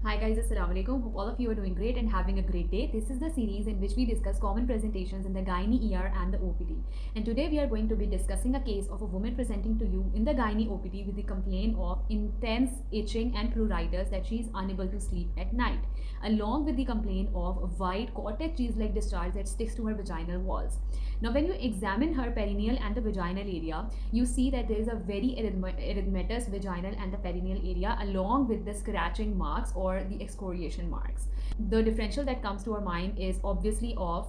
Hi guys, Assalamualaikum. Hope all of you are doing great and having a great day. This is the series in which we discuss common presentations in the gynae ER and the OPD. And today we are going to be discussing a case of a woman presenting to you in the gynae OPD with the complaint of intense itching and pruritus that she is unable to sleep at night, along with the complaint of white cortex cheese-like discharge that sticks to her vaginal walls. Now, when you examine her perineal and the vaginal area, you see that there is a very erythematous vaginal and the perineal area, along with the scratching marks or the excoriation marks. The differential that comes to our mind is obviously of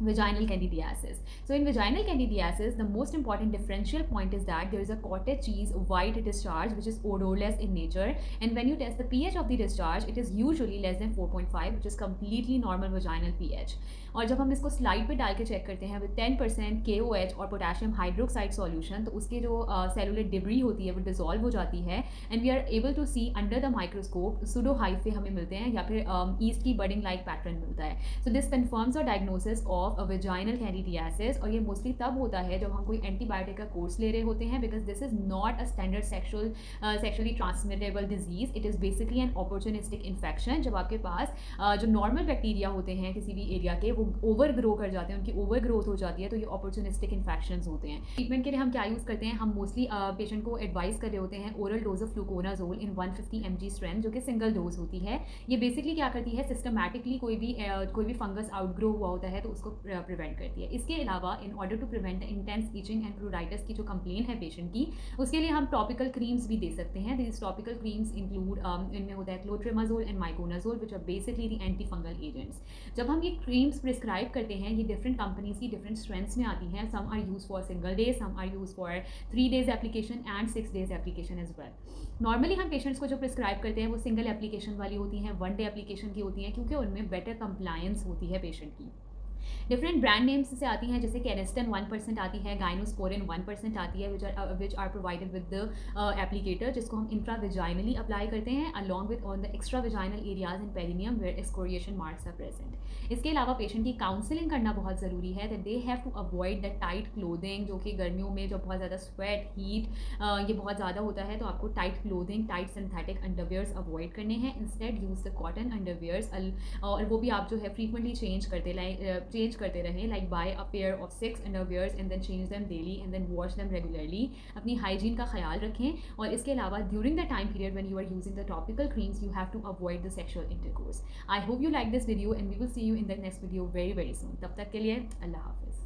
vaginal candidiasis. So in vaginal candidiasis, the most important differential point is that there is a cottage cheese white discharge which is odorless in nature, and when you test the pH of the discharge, it is usually less than 4.5, which is completely normal vaginal pH. और जब हम इसको slide पे डाल के check करते हैं with 10% KOH और पोटेशियम हाइड्रोक्साइड सॉल्यूशन, तो उसके जो सेलुलर डिब्री होती है वो डिजोल्व हो जाती है, and we are able to see under the microscope pseudo hyphae हमें मिलते हैं, या फिर ईस्ट की बडिंग लाइक पैटर्न मिलता है. So this confirms a diagnosis of a vaginal candidiasis, और ये मोस्टली तब होता है जब हम कोई एंटीबायोटिक का कोर्स ले रहे होते हैं, because this is not a standard sexually transmittable disease. It is basically an opportunistic infection. जब आपके पास जो नॉर्मल बैक्टीरिया होते हैं किसी भी एरिया के, वो ओवर ग्रो कर जाते हैं, उनकी ओवर ग्रोथ हो जाती है, तो ये अपॉर्चुनिस्टिक इन्फेक्शन होते हैं. ट्रीटमेंट के लिए हम क्या यूज़ करते हैं, हम मोस्टली पेशेंट को एडवाइस कर रहे होते हैं oral dose of fluconazole in 150 mg strength, जो कि सिंगल डोज होती है. ये बेसिकली क्या करती है, सिस्टमैटिकली कोई भी फंगस आउटग्रो हुआ होता है तो उसको प्रिवेंट करती है. इसके अलावा in order to prevent the intense itching and pruritus की जो कंप्लेन है पेशेंट की, उसके लिए हम टॉपिकल क्रीम्स भी दे सकते हैं. दिस टॉपिकल क्रीम्स इंक्लूड, इनमें होता है clotrimazole and miconazole, which are basically the anti fungal agents. जब हम ये क्रीम्स प्रिस्क्राइब करते हैं, ये डिफरेंट कंपनीज की डिफरेंट स्ट्रेंथ्स में आती हैं. Some are use for single day, some are use for 3 days application and 6 days application as well. Normally हम पेशेंट्स को जो प्रिस्क्राइब करते हैं वो सिंगल एप्लीकेशन वाली होती हैं, 1 day एप्लीकेशन की होती हैं, क्योंकि उनमें बेटर कंप्लायंस होती है पेशेंट की. डिफरेंट ब्रांड नेम्स से आती हैं, जैसे कैनेस्टन 1% आती है, गाइनोस्पोरिन 1% आती है, which are provided with the applicator, जिसको हम इंट्राविजाइनली अप्लाई करते हैं along with on the extra vaginal areas in perineum where excoriation marks are present. इसके अलावा पेशेंट की काउंसलिंग करना बहुत ज़रूरी है, that they have to avoid the tight clothing, जो कि गर्मियों में जब बहुत ज़्यादा स्वेट हीट ये बहुत ज़्यादा होता है, तो आपको tight clothing, tight synthetic underwears avoid करने हैं. Instead use the cotton underwears, और वो भी आप जो है फ्रीक्वेंटली चेंज करते रहें, like buy a pair of 6 underwears and then change them daily and then wash them regularly. अपनी हाइजीन का ख्याल रखें, और इसके अलावा during the time period when you are using the topical creams, you have to avoid the sexual intercourse. I hope you like this video and we will see you in the next video very very soon. तब तक के लिए अल्लाह हाफिज़.